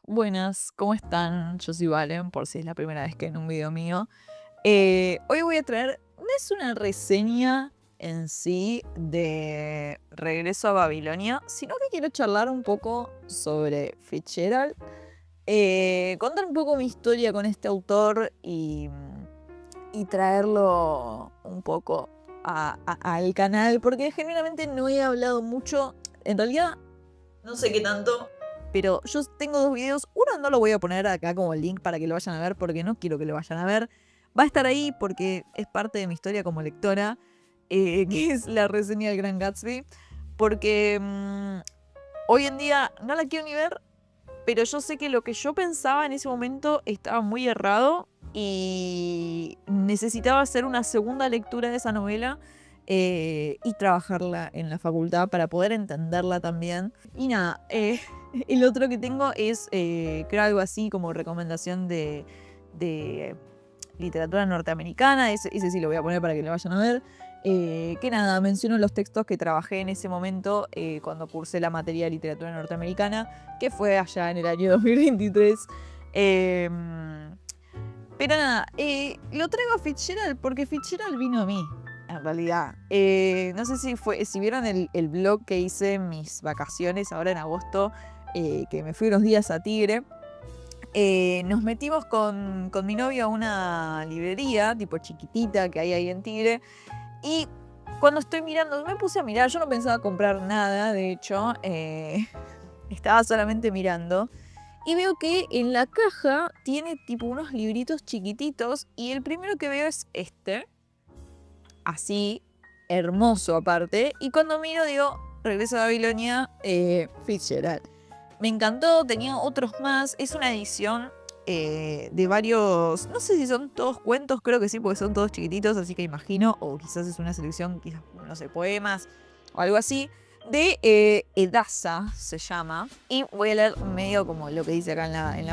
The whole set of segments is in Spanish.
Buenas, ¿cómo están? Yo soy Valen, por si es la primera vez que ven un video mío. Hoy voy a traer, no es una reseña en sí de Regreso a Babilonia, sino que quiero charlar un poco sobre Fitzgerald, contar un poco mi historia con este autor y traerlo un poco al canal, porque genuinamente no he hablado mucho, en realidad no sé qué tanto, pero yo tengo dos videos. Uno no lo voy a poner acá como link para que lo vayan a ver porque no quiero que lo vayan a ver. Va a estar ahí porque es parte de mi historia como lectora, que es la reseña del Gran Gatsby. Porque hoy en día no la quiero ni ver, pero yo sé que lo que yo pensaba en ese momento estaba muy errado y necesitaba hacer una segunda lectura de esa novela y trabajarla en la facultad para poder entenderla también. Y nada, el otro que tengo es, creo algo así como recomendación de literatura norteamericana, ese sí lo voy a poner para que lo vayan a ver. Que nada, menciono los textos que trabajé en ese momento cuando cursé la materia de literatura norteamericana, que fue allá en el año 2023. Pero nada, lo traigo a Fitzgerald porque Fitzgerald vino a mí, en realidad. No sé si vieron el blog que hice en mis vacaciones ahora en agosto, que me fui unos días a Tigre. Nos metimos con mi novio a una librería, tipo chiquitita, que hay ahí en Tigre. Y cuando estoy mirando, me puse a mirar, yo no pensaba comprar nada, de hecho, estaba solamente mirando. Y veo que en la caja tiene tipo unos libritos chiquititos y el primero que veo es este, así, hermoso aparte. Y cuando miro digo, Regreso a Babilonia, Fitzgerald. Me encantó, tenía otros más, es una edición de varios, no sé si son todos cuentos, creo que sí, porque son todos chiquititos, así que imagino, o quizás es una selección, quizás, no sé, poemas o algo así, de Edasa se llama. Y voy a leer medio como lo que dice acá en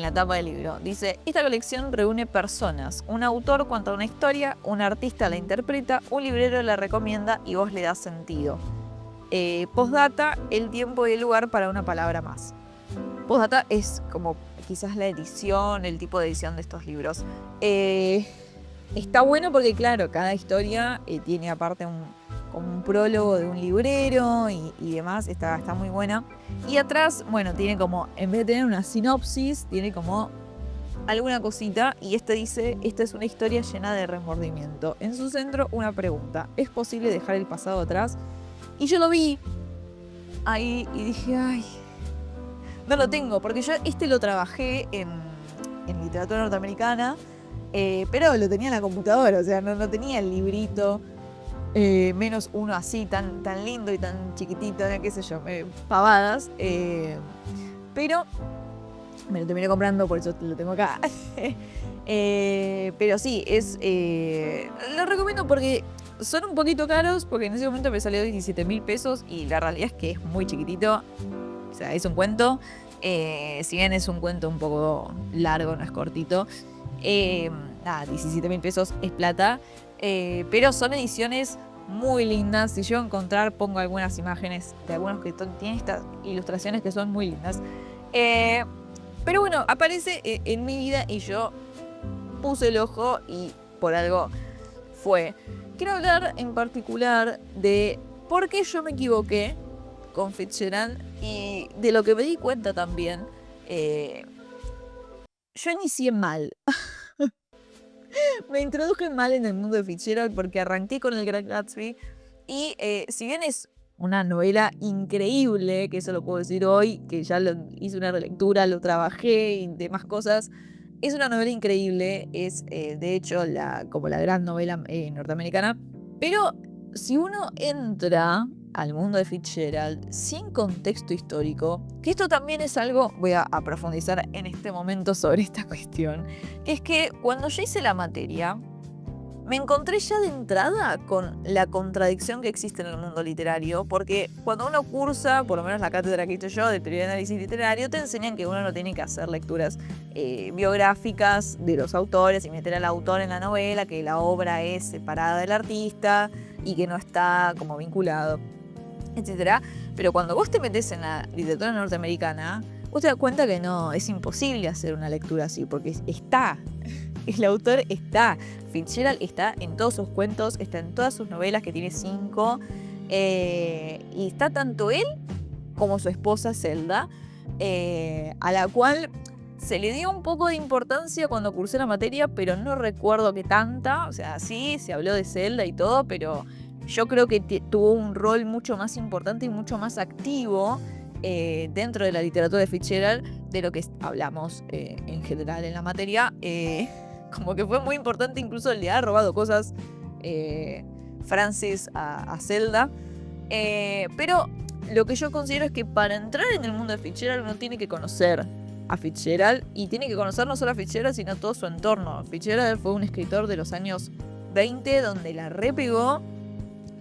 la tapa del libro. Dice, esta colección reúne personas. Un autor cuenta una historia, un artista la interpreta, un librero la recomienda y vos le das sentido. Postdata, el tiempo y el lugar para una palabra más. Postdata es como quizás la edición, el tipo de edición de estos libros. Está bueno porque, claro, cada historia tiene aparte como un prólogo de un librero y demás. Está muy buena. Y atrás, bueno, tiene como, en vez de tener una sinopsis, tiene como alguna cosita. Y este dice, esta es una historia llena de remordimiento. En su centro, una pregunta. ¿Es posible dejar el pasado atrás? Y yo lo vi ahí y dije, ay, no lo tengo, porque yo lo trabajé en literatura norteamericana, pero lo tenía en la computadora, o sea, no tenía el librito, menos uno así, tan lindo y tan chiquitito, qué sé yo, pavadas. Pero me lo terminé comprando, por eso lo tengo acá. Pero sí, lo recomiendo porque son un poquito caros, porque en ese momento me salió 17.000 pesos y la realidad es que es muy chiquitito. O sea, es un cuento. Si bien es un cuento un poco largo, no es cortito. Nada, 17.000 pesos es plata. Pero son ediciones muy lindas. Si yo encontrar, pongo algunas imágenes de algunos que tienen estas ilustraciones que son muy lindas. Pero bueno, aparece en mi vida y yo puse el ojo y por algo fue. Quiero hablar en particular de por qué yo me equivoqué con Fitzgerald y de lo que me di cuenta también. Yo inicié mal. Me introduje mal en el mundo de Fitzgerald porque arranqué con el Gran Gatsby y si bien es una novela increíble, que eso lo puedo decir hoy, que ya hice una relectura, lo trabajé y demás cosas, es una novela increíble, es de hecho como la gran novela norteamericana, pero si uno entra al mundo de Fitzgerald sin contexto histórico, que esto también es algo, voy a profundizar en este momento sobre esta cuestión, que es que cuando yo hice la materia, me encontré ya de entrada con la contradicción que existe en el mundo literario, porque cuando uno cursa, por lo menos la cátedra que hice yo de teoría de análisis literario, te enseñan que uno no tiene que hacer lecturas biográficas de los autores y meter al autor en la novela, que la obra es separada del artista y que no está como vinculado, etcétera. Pero cuando vos te metés en la literatura norteamericana, vos te das cuenta que no, es imposible hacer una lectura así, porque está, el autor está, Fitzgerald está en todos sus cuentos, está en todas sus novelas, que tiene 5, y está tanto él como su esposa Zelda, a la cual se le dio un poco de importancia cuando cursé la materia, pero no recuerdo que tanta. O sea, sí, se habló de Zelda y todo, pero yo creo que tuvo un rol mucho más importante y mucho más activo dentro de la literatura de Fitzgerald de lo que hablamos en general en la materia. Como que fue muy importante incluso el de haber robado cosas Francis a Zelda. Pero lo que yo considero es que para entrar en el mundo de Fitzgerald uno tiene que conocer a Fitzgerald y tiene que conocer no solo a Fitzgerald sino todo su entorno. Fitzgerald fue un escritor de los años 20 donde la repegó.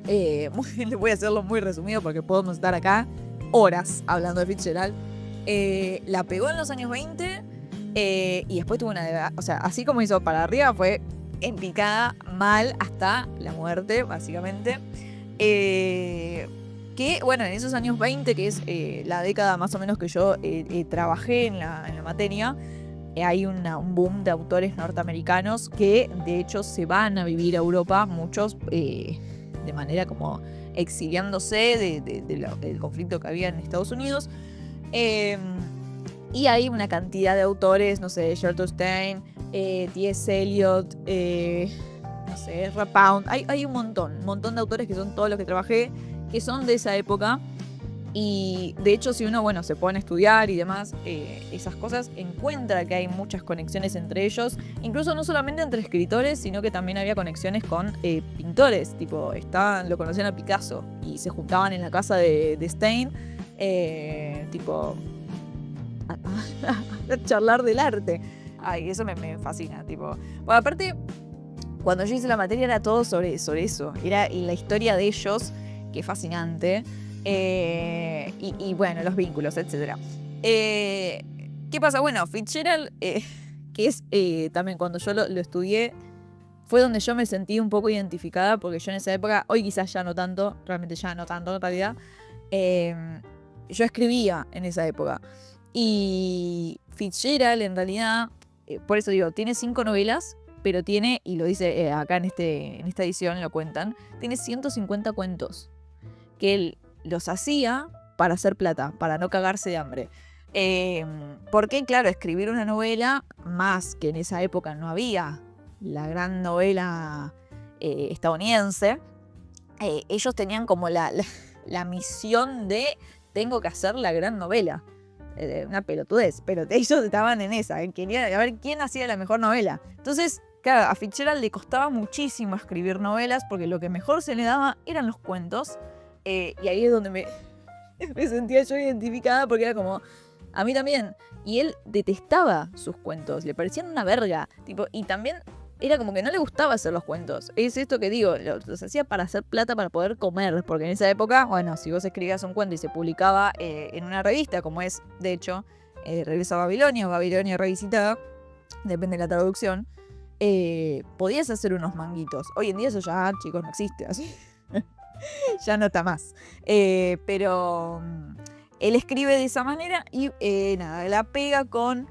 Voy a hacerlo muy resumido porque podemos estar acá horas hablando de Fitzgerald. La pegó en los años 20 y después tuvo una edad, o sea, así como hizo para arriba, fue en picada mal hasta la muerte, básicamente. Que, bueno, en esos años 20, que es la década más o menos que yo trabajé en la materia, hay un boom de autores norteamericanos que, de hecho, se van a vivir a Europa, muchos de manera como exiliándose del conflicto que había en Estados Unidos. Y hay una cantidad de autores, no sé, Shelton Stein, T.S. Eliot, no sé, Rapound. Hay un montón de autores que son todos los que trabajé, que son de esa época. Y de hecho, si uno, bueno, se pone a estudiar y demás, esas cosas, encuentra que hay muchas conexiones entre ellos, incluso no solamente entre escritores, sino que también había conexiones con pintores, tipo, lo conocían a Picasso y se juntaban en la casa de Stein, tipo, a charlar del arte. Ay, eso me fascina, tipo. Bueno, aparte, cuando yo hice la materia era todo sobre eso, era la historia de ellos, que es fascinante. Y bueno, los vínculos, etc. ¿Qué pasa? Bueno, Fitzgerald, que es también cuando yo lo estudié, fue donde yo me sentí un poco identificada, porque yo en esa época, hoy quizás ya no tanto, realmente ya no tanto en realidad, yo escribía en esa época. Y Fitzgerald, en realidad, por eso digo, tiene 5 novelas, pero tiene, y lo dice acá en esta edición, lo cuentan, tiene 150 cuentos, que él los hacía para hacer plata, para no cagarse de hambre. Porque, claro, escribir una novela, más que en esa época no había la gran novela estadounidense, ellos tenían como la misión de tengo que hacer la gran novela. Una pelotudez, pero ellos estaban en esa, querían a ver quién hacía la mejor novela. Entonces, claro, a Fitzgerald le costaba muchísimo escribir novelas porque lo que mejor se le daba eran los cuentos. Y ahí es donde me sentía yo identificada, porque era como, a mí también. Y él detestaba sus cuentos, le parecían una verga. Tipo, y también era como que no le gustaba hacer los cuentos. Es esto que digo, los hacía para hacer plata, para poder comer. Porque en esa época, bueno, si vos escribías un cuento y se publicaba en una revista, como es, de hecho, Regreso a Babilonia o Babilonia Revisitada, depende de la traducción, podías hacer unos manguitos. Hoy en día eso ya, chicos, no existe así. Ya no está más. Pero él escribe de esa manera y nada, la pega con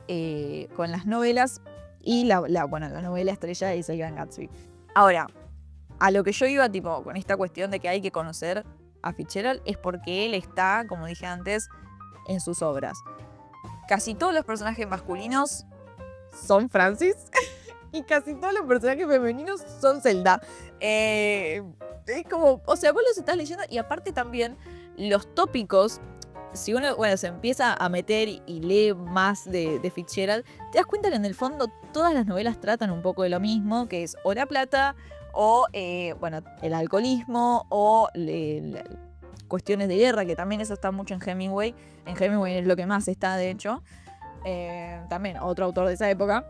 las novelas y la novela estrella es El Gran Gatsby. Ahora, a lo que yo iba tipo con esta cuestión de que hay que conocer a Fitzgerald es porque él está, como dije antes, en sus obras. Casi todos los personajes masculinos son Francis y casi todos los personajes femeninos son Zelda. Es como, o sea, vos los estás leyendo y aparte también los tópicos, si uno, bueno, se empieza a meter y lee más de Fitzgerald, te das cuenta que en el fondo todas las novelas tratan un poco de lo mismo, que es o la plata, o, bueno, el alcoholismo, o cuestiones de guerra, que también eso está mucho en Hemingway. En Hemingway es lo que más está, de hecho. También otro autor de esa época,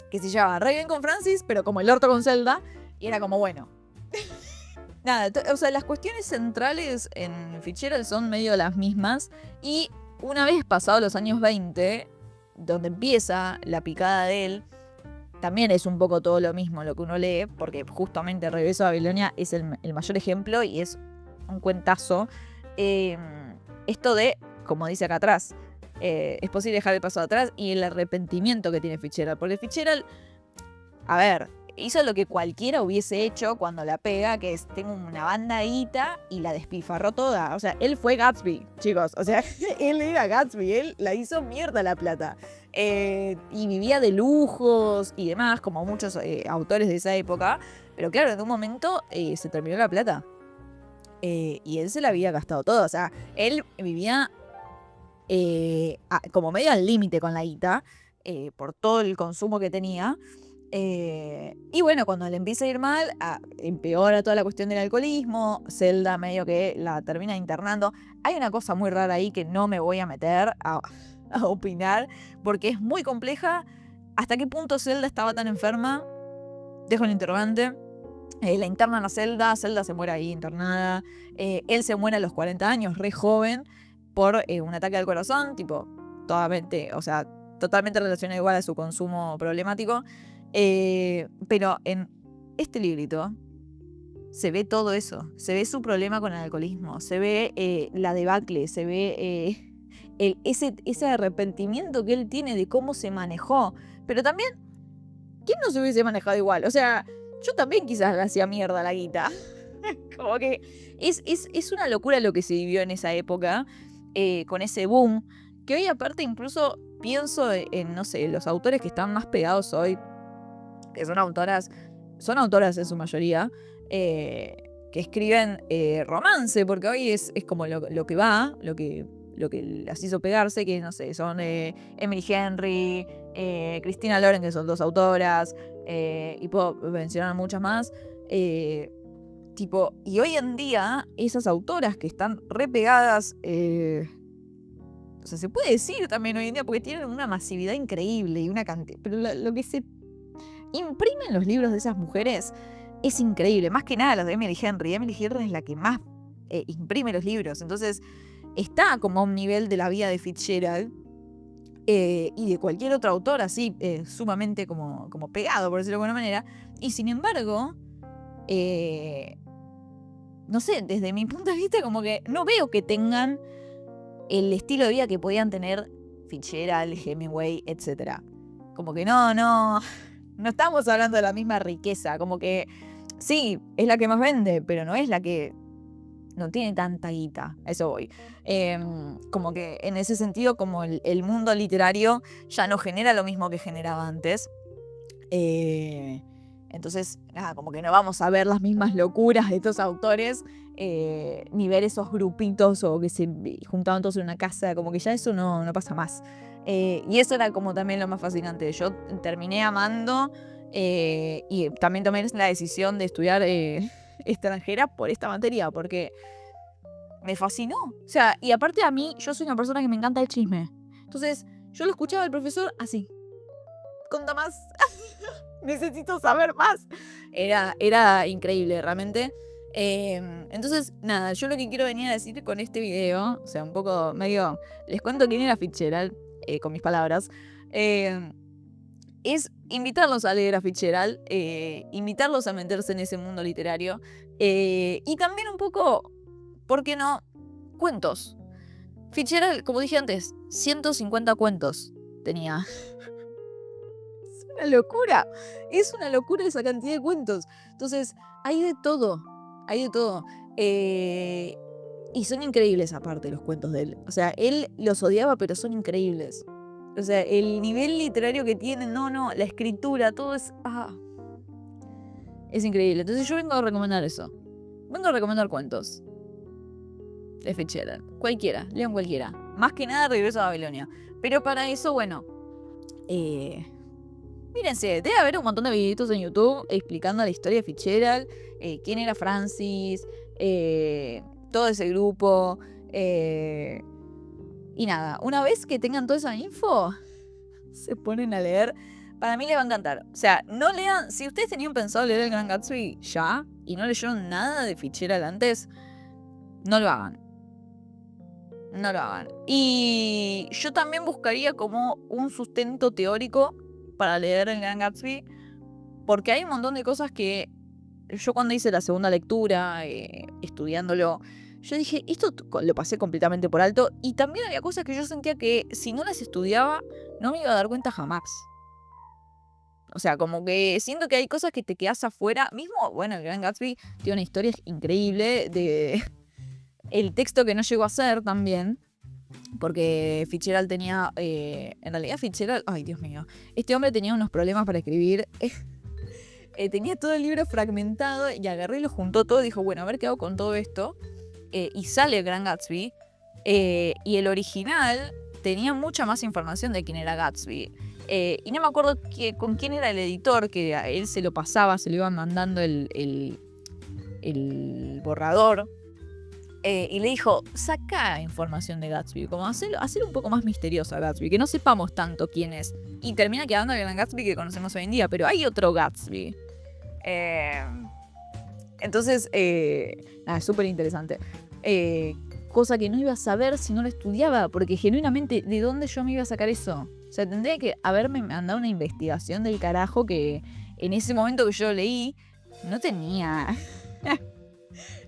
que se llama Re bien con Francis, pero como el orto con Zelda, y era como, bueno... Nada, o sea, las cuestiones centrales en Fitzgerald son medio las mismas. Y una vez pasados los años 20, donde empieza la picada de él, también es un poco todo lo mismo lo que uno lee, porque justamente Regreso a Babilonia es el mayor ejemplo y es un cuentazo. Esto de, como dice acá atrás, es posible dejar el pasado atrás y el arrepentimiento que tiene Fitzgerald. Porque Fitzgerald, a ver, hizo lo que cualquiera hubiese hecho cuando la pega, que es, tengo una banda de guita y la despilfarró toda. O sea, él fue Gatsby, chicos. O sea, él era Gatsby, él la hizo mierda la plata. Y vivía de lujos y demás, como muchos autores de esa época. Pero claro, en un momento se terminó la plata. Y él se la había gastado todo. O sea, él vivía como medio al límite con la guita, por todo el consumo que tenía. Y bueno, cuando le empieza a ir mal, empeora toda la cuestión del alcoholismo. Zelda medio que la termina internando. Hay una cosa muy rara ahí que no me voy a meter a opinar, porque es muy compleja. ¿Hasta qué punto Zelda estaba tan enferma? Dejo el interrogante. La internan a Zelda se muere ahí internada. Él se muere a los 40 años, re joven, por un ataque al corazón, tipo, totalmente relacionado igual a su consumo problemático. Pero en este librito se ve todo eso. Se ve su problema con el alcoholismo, se ve la debacle, se ve ese arrepentimiento que él tiene de cómo se manejó. Pero también, ¿quién no se hubiese manejado igual? O sea, yo también quizás le hacía mierda a la guita. Como que es una locura lo que se vivió en esa época, con ese boom, que hoy aparte incluso pienso en, no sé, los autores que están más pegados hoy, que son autoras en su mayoría, que escriben romance, porque hoy es como lo que va, lo que las hizo pegarse, que no sé, son Emily Henry, Christina Loren, que son 2 autoras, y puedo mencionar muchas más. Y hoy en día, esas autoras que están re pegadas, o sea, se puede decir también hoy en día, porque tienen una masividad increíble y una cantidad. Pero lo que se imprime en los libros de esas mujeres es increíble. Más que nada los de Emily Henry. Emily Henry es la que más imprime los libros. Entonces, está como a un nivel de la vida de Fitzgerald y de cualquier otro autor así, sumamente como pegado, por decirlo de alguna manera. Y sin embargo, no sé, desde mi punto de vista, como que no veo que tengan el estilo de vida que podían tener Fitzgerald, Hemingway, etc. Como que no estamos hablando de la misma riqueza. Como que sí, es la que más vende, pero no es la que no tiene tanta guita. A eso voy. Como que en ese sentido, como el mundo literario ya no genera lo mismo que generaba antes. Entonces, nada, como que no vamos a ver las mismas locuras de estos autores, ni ver esos grupitos o que se juntaban todos en una casa, como que ya eso no pasa más. Y eso era como también lo más fascinante. Yo terminé amando y también tomé la decisión de estudiar extranjera por esta materia, porque me fascinó. O sea, y aparte a mí, yo soy una persona que me encanta el chisme. Entonces, yo lo escuchaba al profesor así. Conta más. Necesito saber más. Era increíble, realmente. Entonces, nada, yo lo que quiero venir a decir con este video, o sea, un poco medio, les cuento quién era Fitzgerald, con mis palabras, es invitarlos a leer a Fitzgerald, invitarlos a meterse en ese mundo literario, y también un poco, ¿por qué no? Cuentos. Fitzgerald, como dije antes, 150 cuentos tenía. Es una locura esa cantidad de cuentos. Entonces, hay de todo. Y son increíbles aparte los cuentos de él. O sea, él los odiaba, pero son increíbles. O sea, el nivel literario que tienen, la escritura, todo es increíble. Entonces yo vengo a recomendar eso. Vengo a recomendar cuentos de Fitzgerald. Cualquiera, lean cualquiera. Más que nada Regreso a Babilonia. Pero para eso, bueno, mírense, debe haber un montón de videitos en YouTube explicando la historia de Fitzgerald, quién era Francis, todo ese grupo. Y nada, una vez que tengan toda esa info, se ponen a leer. Para mí les va a encantar. O sea, no lean. Si ustedes tenían pensado leer El Gran Gatsby ya y no leyeron nada de Fitzgerald antes, no lo hagan. No lo hagan. Y yo también buscaría como un sustento teórico para leer El Gran Gatsby, porque hay un montón de cosas que yo cuando hice la segunda lectura, estudiándolo, yo dije, esto lo pasé completamente por alto. Y también había cosas que yo sentía que si no las estudiaba, no me iba a dar cuenta jamás. O sea, como que siento que hay cosas que te quedas afuera. Mismo, bueno, el Gran Gatsby tiene una historia increíble de el texto que no llegó a ser también. Porque Fitzgerald tenía, en realidad Fitzgerald, ay Dios mío, este hombre tenía unos problemas para escribir. Tenía todo el libro fragmentado y agarré y lo juntó todo y dijo, bueno, a ver qué hago con todo esto. Y sale el Gran Gatsby. Y el original tenía mucha más información de quién era Gatsby. Y no me acuerdo con quién era el editor, que a él se lo pasaba, se lo iban mandando el borrador. Y le dijo, saca información de Gatsby, como hacer un poco más misterioso a Gatsby, que no sepamos tanto quién es. Y termina quedando el Gran Gatsby que conocemos hoy en día, pero hay otro Gatsby. Entonces, nada, es súper interesante. Cosa que no iba a saber si no lo estudiaba, porque genuinamente, ¿de dónde yo me iba a sacar eso? O sea, tendría que haberme mandado una investigación del carajo que en ese momento que yo leí, no tenía...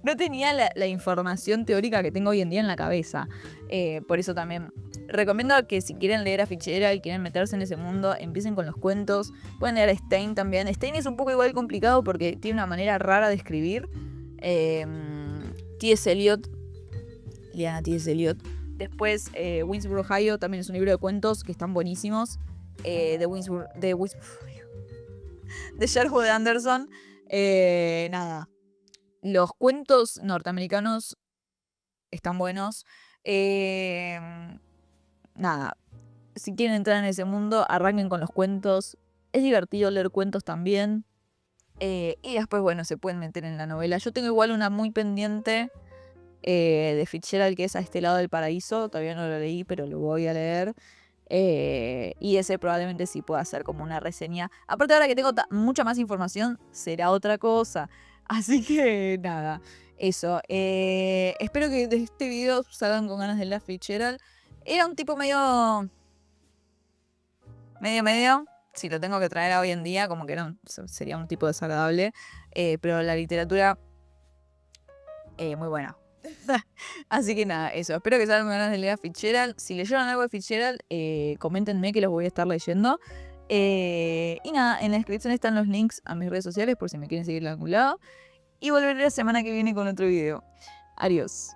no tenía la información teórica que tengo hoy en día en la cabeza. Por eso también recomiendo que si quieren leer a Fitzgerald y quieren meterse en ese mundo, empiecen con los cuentos. Pueden leer a Stein también. Stein es un poco igual complicado porque tiene una manera rara de escribir. T.S. Eliot. Lean a T.S. Eliot. Después, Winsboro, Ohio, también es un libro de cuentos que están buenísimos. De Sherwood Anderson. Nada. Los cuentos norteamericanos están buenos. Nada. Si quieren entrar en ese mundo, arranquen con los cuentos. Es divertido leer cuentos también. Y después, bueno, se pueden meter en la novela. Yo tengo igual una muy pendiente de Fitzgerald, que es A este lado del paraíso. Todavía no lo leí, pero lo voy a leer. Y ese probablemente sí pueda ser como una reseña. Aparte, ahora que tengo mucha más información, será otra cosa. Así que nada, eso. Espero que de este video salgan con ganas de leer Fitzgerald. Era un tipo medio. Si lo tengo que traer a hoy en día, como que no, sería un tipo desagradable. Pero la literatura, muy buena. Así que nada, eso. Espero que salgan con ganas de leer a Fitzgerald. Si leyeron algo de Fitzgerald, coméntenme que los voy a estar leyendo. Y nada, en la descripción están los links a mis redes sociales por si me quieren seguir en algún lado. Y volveré la semana que viene con otro video. Adiós.